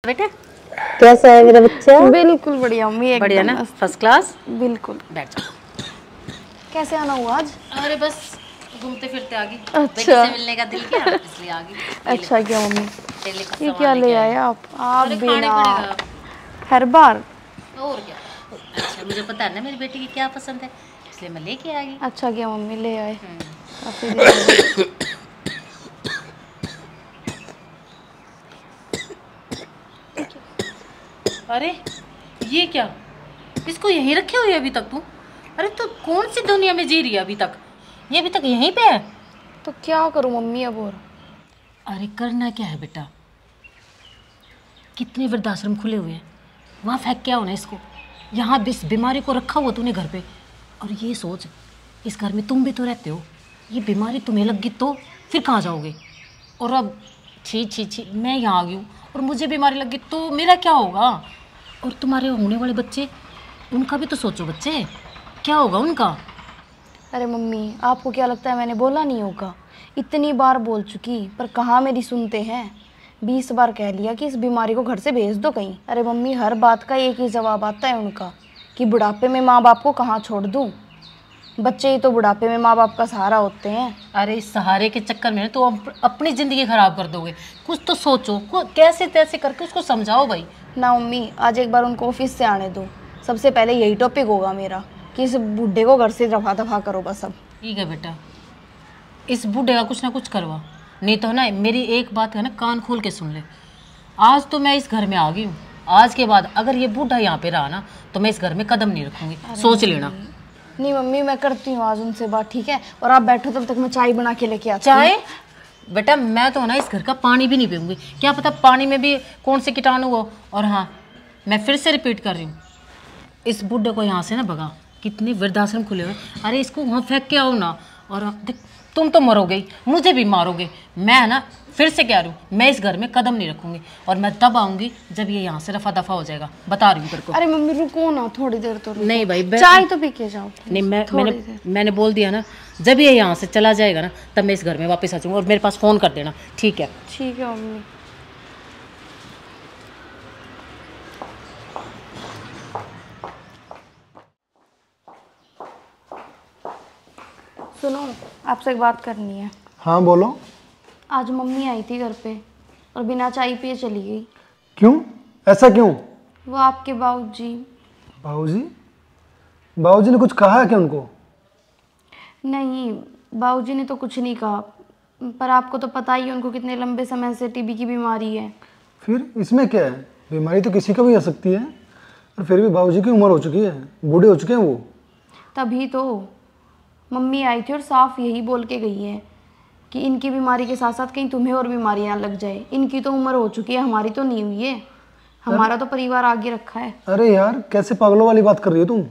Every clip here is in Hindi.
बेटा कैसा है मेरा बच्चा? बिल्कुल बढ़िया मम्मी, एकदम बढ़िया ना, मस्त। First class. बिल्कुल। बैठ जाओ। कैसे आना हुआ आज? अरे बस घूमते फिरते आ गई। अच्छा। बेटी से मिलने का दिल किया इसलिए आ गई। अच्छा क्या मम्मी, तेरे लिए कुछ ये सामान क्या ले लेके आए आई। आप अरे खाने बिना पड़ेगा हर बार। और क्या। अच्छा मुझे पता है ना मेरी बेटी की क्या पसंद है, इसलिए मैं लेके आ गई। अच्छा क्या मम्मी, ले आए काफी दिन हो गए। अरे ये क्या, इसको यहीं रखे हुए अभी तक तू? अरे तू कौन सी दुनिया में जी रही है अभी तक? ये अभी तक यहीं पे है? तो क्या करूं मम्मी अब और? अरे करना क्या है बेटा, कितने वृद्धाश्रम खुले हुए हैं, वहाँ फेंक क्या होना इसको? यहाँ इस बीमारी को रखा हुआ तूने घर पे। और ये सोच, इस घर में तुम भी तो रहते हो, ये बीमारी तुम्हें लग गई तो फिर कहाँ जाओगे? और अब छी छी छी, मैं यहाँ आ गई हूँ और मुझे बीमारी लग गई तो मेरा क्या होगा? और तुम्हारे होने वाले बच्चे, उनका भी तो सोचो बच्चे, क्या होगा उनका? अरे मम्मी, आपको क्या लगता है मैंने बोला नहीं होगा? इतनी बार बोल चुकी पर कहाँ मेरी सुनते हैं। 20 बार कह लिया कि इस बीमारी को घर से भेज दो कहीं। अरे मम्मी, हर बात का एक ही जवाब आता है उनका कि बुढ़ापे में माँ बाप को कहाँ छोड़ दूँ। बच्चे ही तो बुढ़ापे में माँ बाप का सहारा होते हैं। अरे इस सहारे के चक्कर में तो अपनी ज़िंदगी ख़राब कर दोगे। कुछ तो सोचो, कैसे तैसे करके उसको समझाओ भाई। ना मम्मी, आज एक बार उनको ऑफिस से आने दो। सबसे पहले यही टॉपिक होगा मेरा कि इस बूढ़े को घर से रफा दफा करो बस अब। ठीक है बेटा, इस बूढ़े का कुछ ना कुछ करवा, नहीं तो ना मेरी एक बात है ना, कान खोल के सुन ले। आज तो मैं इस घर में आ गई हूँ, आज के बाद अगर ये बूढ़ा यहाँ पे रहा ना तो मैं इस घर में कदम नहीं रखूँगी, सोच लेना। नहीं मम्मी, मैं करती हूँ आज उनसे बात, ठीक है? और आप बैठो, तब तक मैं चाय बना के लेके आती हूँ। चाय? बेटा मैं तो ना इस घर का पानी भी नहीं पीऊँगी, क्या पता पानी में भी कौन से कीटाणु हो। और हाँ, मैं फिर से रिपीट कर रही हूँ, इस बुढ़े को यहाँ से ना भगा। कितने वृद्धाश्रम खुले हुए, अरे इसको वहाँ फेंक के आओ ना। और देख, तुम तो मरोगे ही, मुझे भी मारोगे। मैं ना फिर से कह रही हूँ, मैं इस घर में कदम नहीं रखूँगी और मैं तब आऊँगी जब ये यहाँ से रफा दफा हो जाएगा, बता रही हूँ तेरे को। अरे मम्मी रुको ना, थोड़ी देर तो रुको। नहीं भाई, चाय तो पी के जाओ। नहीं, मैंने बोल दिया ना, जब ये यहाँ से चला जाएगा ना तब मैं इस घर में वापस आ जाऊँगा। और मेरे पास फ़ोन कर देना, ठीक है? ठीक है मम्मी। सुनो, आपसे एक बात करनी है। हाँ बोलो। आज मम्मी आई थी घर पे और बिना चाय पिए चली गई। क्यों? ऐसा क्यों? वो आपके बाबूजी। बाबूजी? बाबूजी ने कुछ कहा है क्या उनको? नहीं, बाबूजी ने तो कुछ नहीं कहा, पर आपको तो पता ही है उनको कितने लंबे समय से टीबी की बीमारी है। फिर इसमें क्या है, बीमारी तो किसी को भी आ सकती है। और फिर भी बाबूजी की उम्र हो चुकी है, बूढ़े हो चुके हैं वो। तभी तो मम्मी आई थी और साफ यही बोल के गई है कि इनकी बीमारी के साथ साथ कहीं तुम्हें और बीमारियां लग जाए। इनकी तो उम्र हो चुकी है, हमारी तो नहीं हुई है। हमारा तो परिवार आगे रखा है। अरे यार, कैसे पागलों वाली बात कर रही हो तुम?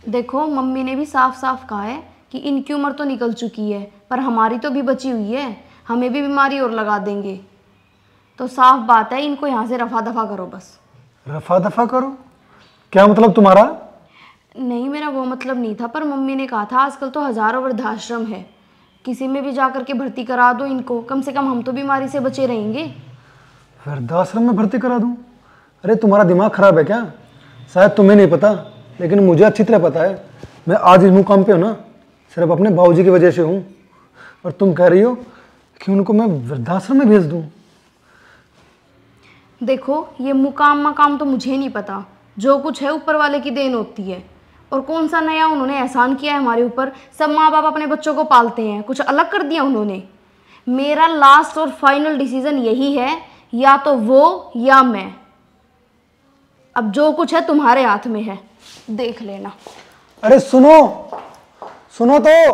देखो, मम्मी ने भी साफ साफ कहा है कि इनकी उम्र तो निकल चुकी है पर हमारी तो भी बची हुई है, हमें भी बीमारी और लगा देंगे। तो साफ बात है, इनको यहाँ से रफा दफा करो बस। रफा दफा करो? क्या मतलब तुम्हारा? नहीं, मेरा वो मतलब नहीं था, पर मम्मी ने कहा था आजकल तो हजारों वृद्धाश्रम है, किसी में भी जा करके भर्ती करा दो इनको, कम से कम हम तो बीमारी से बचे रहेंगे। वृद्धाश्रम में भर्ती करा दूं? अरे तुम्हारा दिमाग खराब है क्या? शायद तुम्हें नहीं पता, लेकिन मुझे अच्छी तरह पता है। मैं आज इस मुकाम पे हूँ ना सिर्फ अपने बाबूजी की वजह से हूँ, और तुम कह रही हो कि उनको मैं वृद्धाश्रम में भेज दूँ? देखो, ये मुकाम तो मुझे नहीं पता, जो कुछ है ऊपर वाले की देन होती है। और कौन सा नया उन्होंने एहसान किया है हमारे ऊपर? सब माँ बाप अपने बच्चों को पालते हैं, कुछ अलग कर दिया उन्होंने? मेरा लास्ट और फाइनल डिसीजन यही है, या तो वो या मैं। अब जो कुछ है तुम्हारे हाथ में है, देख लेना। अरे सुनो, सुनो तो।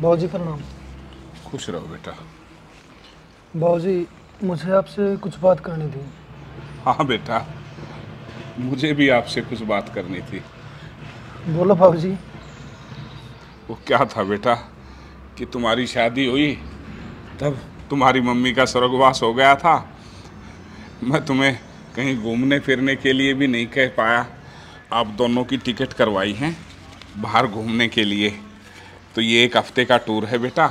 बाबूजी प्रणाम। खुश रहो बेटा। बाबूजी, मुझे आपसे कुछ बात करनी थी। हाँ बेटा, मुझे भी आपसे कुछ बात करनी थी। बोलो बाबूजी। वो क्या था बेटा कि तुम्हारी शादी हुई तब तुम्हारी मम्मी का स्वर्गवास हो गया था। मैं तुम्हें कहीं घूमने फिरने के लिए भी नहीं कह पाया। आप दोनों की टिकट करवाई हैं बाहर घूमने के लिए, तो ये 1 हफ्ते का टूर है बेटा,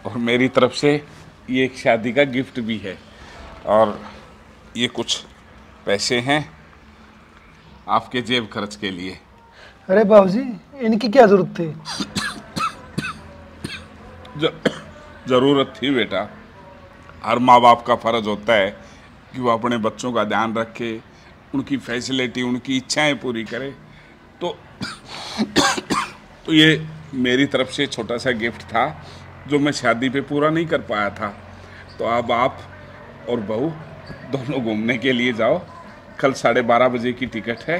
और मेरी तरफ से ये एक शादी का गिफ्ट भी है और ये कुछ पैसे हैं आपके जेब खर्च के लिए। अरे बाबूजी, इनकी क्या जरूरत थी? ज़रूरत थी बेटा। हर माँ बाप का फ़र्ज़ होता है कि वो अपने बच्चों का ध्यान रखे, उनकी फैसिलिटी, उनकी इच्छाएं पूरी करे। तो ये मेरी तरफ से छोटा सा गिफ्ट था जो मैं शादी पे पूरा नहीं कर पाया था। तो अब आप और बहू दोनों घूमने के लिए जाओ। कल 12:30 बजे की टिकट है।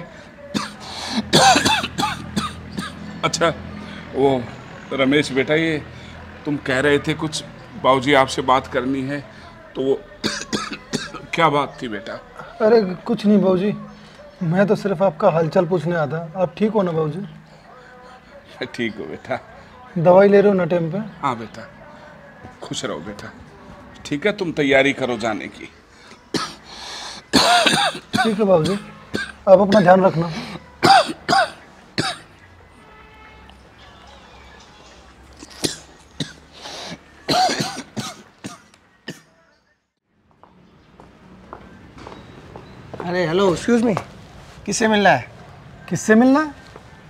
अच्छा वो रमेश बेटा, ये तुम कह रहे थे कुछ बाबूजी आपसे बात करनी है, तो वो क्या बात थी बेटा? अरे कुछ नहीं बाबूजी, मैं तो सिर्फ आपका हालचाल पूछने आया था। आप ठीक हो ना बाबूजी? ठीक हो बेटा। दवाई ले रहे हो ना टाइम पे? हाँ बेटा, खुश रहो बेटा। ठीक है, तुम तैयारी करो जाने की। ठीक है बाबूजी, आप अपना ध्यान रखना। अरे हेलो, एक्सक्यूज मी, किससे मिलना है? किससे मिलना है?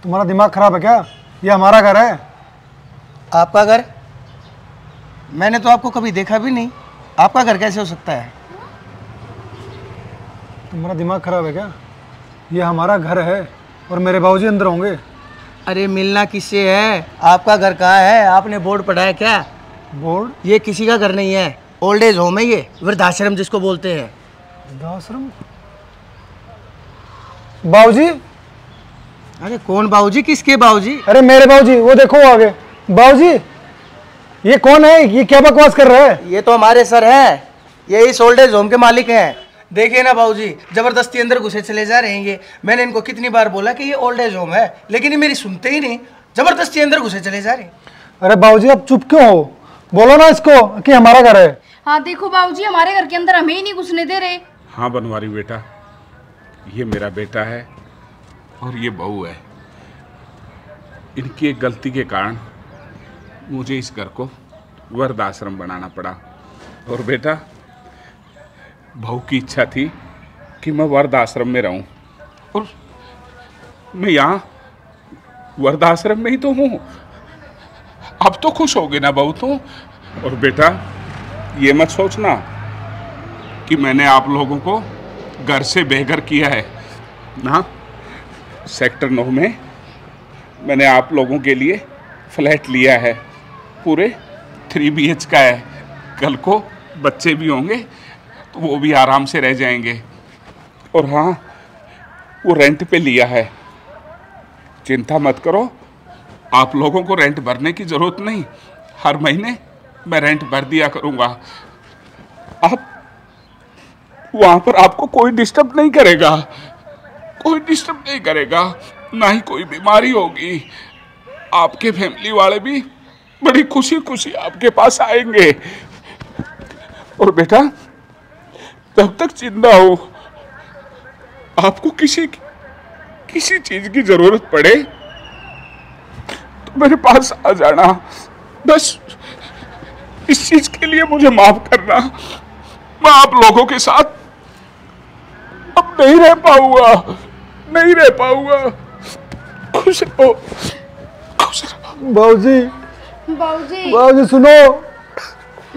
तुम्हारा दिमाग खराब है क्या? ये हमारा घर है। आपका घर? मैंने तो आपको कभी देखा भी नहीं। आपका घर कैसे हो सकता है? तुम्हारा दिमाग खराब है क्या? ये हमारा घर है और मेरे बाबूजी अंदर होंगे। अरे मिलना किससे है? आपका घर कहाँ है? आपने बोर्ड पढ़ा है क्या? बोर्ड? ये किसी का घर नहीं है, ओल्ड एज होम है, ये वृद्धाश्रम जिसको बोलते हैं। वृद्धाश्रम? बाबूजी? अरे कौन बाबूजी? किसके बाबूजी? अरे मेरे बाबूजी, वो देखो आगे। बाबूजी, ये कौन है? ये क्या बकवास कर रहा है? ये तो हमारे सर हैं, ये इस ओल्ड एज होम के मालिक हैं। देखिए ना बाबूजी, जबरदस्ती अंदर घुसे चले जा रहे हैं ये। मैंने इनको कितनी बार बोला कि ये ओल्ड एज होम है, लेकिन ये मेरी सुनते ही नहीं, जबरदस्ती अंदर घुसे चले जा रहे हैं। अरे बाबूजी, आप चुप क्यों हो? बोलो ना इसको कि हमारा घर है। हाँ देखो बाबूजी, हमारे घर के अंदर हमें ही नहीं घुसने दे रहे। हाँ बनवारी बेटा, ये मेरा बेटा है और ये बहू है। इनकी एक गलती के कारण मुझे इस घर को वृद्धाश्रम बनाना पड़ा। और बेटा, बहू की इच्छा थी कि मैं वृद्धाश्रम में रहूं और मैं यहाँ वृद्धाश्रम में ही तो हूँ। अब तो खुश होगे ना बहू तो? और बेटा, ये मत सोचना कि मैंने आप लोगों को घर से बेघर किया है ना। सेक्टर 9 में मैंने आप लोगों के लिए फ्लैट लिया है, पूरे 3 BH का है। कल को बच्चे भी होंगे तो वो भी आराम से रह जाएंगे। और हाँ, वो रेंट पे लिया है। चिंता मत करो, आप लोगों को रेंट भरने की ज़रूरत नहीं। हर महीने मैं रेंट भर दिया करूँगा। आप वहाँ पर आपको कोई डिस्टर्ब नहीं करेगा, कोई डिस्टर्ब नहीं करेगा, ना ही कोई बीमारी होगी। आपके फैमिली वाले भी बड़ी खुशी खुशी आपके पास आएंगे। और बेटा, जब तक जिंदा हो, आपको किसी चीज की जरूरत पड़े तो मेरे पास आ जाना। बस इस चीज के लिए मुझे माफ करना। मैं आप लोगों के साथ अब नहीं रह पाऊंगा, नहीं रह पाऊंगा। खुश रहो, खुश रहो। बाबूजी, बाबूजी, बाबूजी सुनो।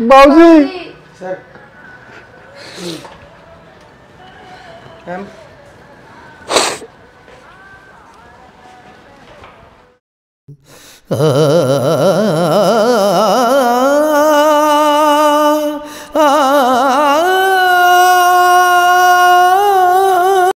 बाबूजी, सर मैम,